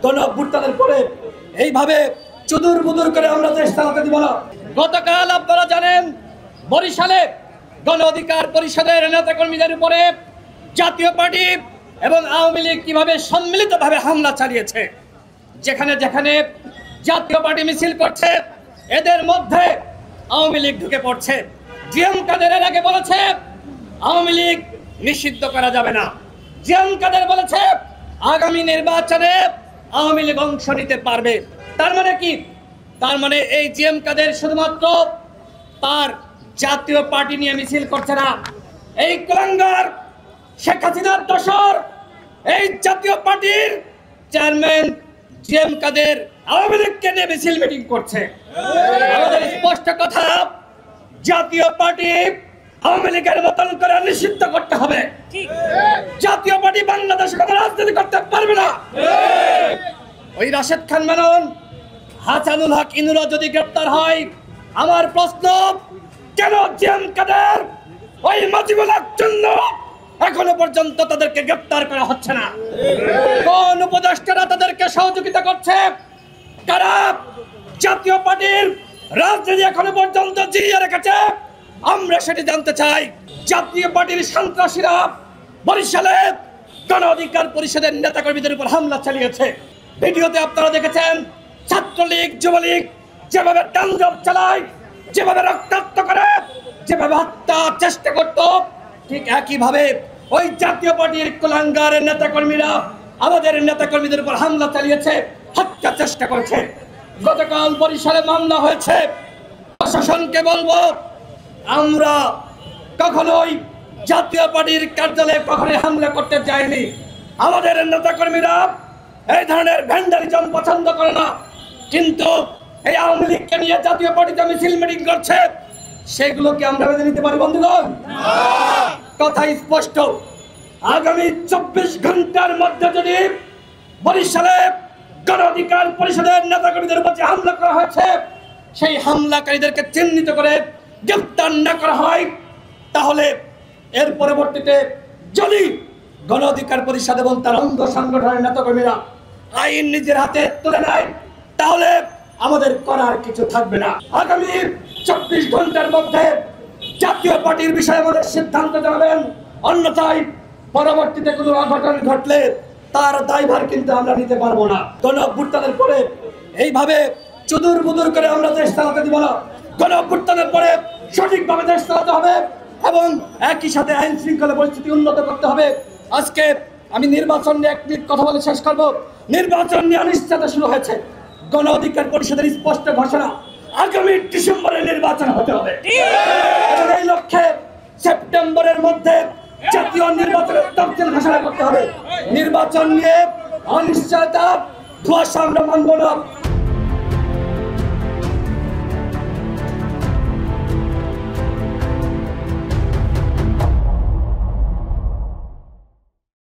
গণঅভ্যুত্থানের পরে এইভাবে চুদুর বুদুর করে আমরা দেশ চালাতে দিব না। গতকাল আপনারা জানেন বরিশালে গণ অধিকার পরিষদের নেতাকর্মীদের উপরে জাতীয় পার্টি এবং আওয়ামী লীগ কিভাবে সম্মিলিতভাবে হামলা চালিয়েছে। যেখানে যেখানে জাতীয় পার্টি মিছিল করছে এদের মধ্যে আওয়ামী লীগ ঢুকে পড়ছে। জিএম কাদের এর আগে বলেছে আওয়ামী লীগ নিষিদ্ধ করা যাবে না। জিএম কাদের বলেছে আগামী নির্বাচনে আওয়ামী লীগ অংশ নিতে পারবে। তার মানে কি? তার মানে এই জিএম কাদের শুধুমাত্র তার জাতীয় পার্টি নিয়ে মিছিল করছে না, এই কুলাঙ্গার শেখ হাসিনার দোসর এই জাতীয় পার্টির চেয়ারম্যান জিএম কাদের আওয়ামী লীগকে নিয়ে মিছিল মিটিং করছে। আমাদের স্পষ্ট কথা, জাতীয় পার্টি আওয়ামী লীগের মতন করে নিষিদ্ধ করতে হবে। জাতীয় পার্টি বাংলাদেশে কোনো রাজনীতি করতে পারবে না। ওই রাশেদ খান মেনন, হাসানুল হক ইনুরা যদি গ্রেপ্তার হয়, আমার প্রশ্ন, কেন জিএম কাদের ওই মুজিবুল হক জন্য এখনো পর্যন্ত তাদেরকে গ্রেপ্তার করা হচ্ছে না? কোন উপদেষ্টারা তাদেরকে সহযোগিতা করছে? কারা জাতীয় পার্টির রাজনীতি এখনো পর্যন্ত জিইয়ে রেখেছে? আমরা সেটি জানতে চাই। জাতীয় পার্টির সন্ত্রাসীরা বরিশালে গণ অধিকার পরিষদের নেতাকর্মীদের উপর হামলা চালিয়েছে। ভিডিওতে আপনারা দেখেছেন ছাত্রলীগ যুবলীগ যেভাবে তাণ্ডব চালায়, যেভাবে রক্তাক্ত করে, যেভাবে হত্যার চেষ্টা করত, ঠিক একইভাবে ওই জাতীয় পার্টির কুলাঙ্গারের নেতাকর্মীরা আমাদের নেতাকর্মীদের উপর হামলা চালিয়েছে, হত্যার চেষ্টা করেছে। গতকাল বরিশালে মামলা হয়েছে। প্রশাসনকে বলবো, আমরা কখনোই জাতীয় পার্টির কার্যালয়ে কখনোই হামলা করতে যাইনি। আমাদের নেতাকর্মীরা এই ধরনের ভ্যান্ডালিজম পছন্দ করে না, কিন্তু এই আওয়ামী লীগকে নিয়ে জাতীয় পার্টিতে মিছিল মিটিং করছে, সেগুলোকে আমরা মেনে নিতে পারি বন্ধুগণ? কথা স্পষ্ট, আগামী 24 ঘন্টার মধ্যে যদি বরিশালে গণ অধিকার পরিষদের নেতাকর্মীদের উপর যে হামলা করা হয়েছে সেই হামলাকারীদেরকে চিহ্নিত করে গ্রেফতার না করা হয়, তাহলে এর পরবর্তীতে যদি গণ অধিকার পরিষদ এবং তার অঙ্গ সংগঠনের নেতাকর্মীরা আইন নিজের হাতে তুলে নেয়, তাহলে আমাদের করার কিছু থাকবে না। আগামী 24 ঘন্টার মধ্যে জাতীয় পার্টির বিষয়ে আমাদের সিদ্ধান্ত জানাবেন, অন্যথায় পরবর্তীতে কোনো অঘটন ঘটলে তার দায়ভার কিন্তু আমরা নিতে পারবো না। গণঅভ্যুত্থানের পরে এইভাবে চুদুর বুদুর করে আমরা দেশ চালাতে দিব না। গণঅভ্যুত্থানের পরে সঠিকভাবে দেশ চালাতে হবে এবং একই সাথে আইন শৃঙ্খলা পরিস্থিতি উন্নত করতে হবে। আজকে আমি নির্বাচন নিয়ে এক মিনিট কথা বলে শেষ করব। নির্বাচন নিয়ে অনিশ্চয়তা শুরু হয়েছে। গণ অধিকার পরিষদের স্পষ্ট ঘোষণা, আগামী ডিসেম্বরে নির্বাচন হতে হবে। এই লক্ষ্যে সেপ্টেম্বরের মধ্যে জাতীয় নির্বাচনের তফসিল ঘোষণা করতে হবে। নির্বাচন নিয়ে অনিশ্চয়তা ধোঁয়াশা আমরা মানব না।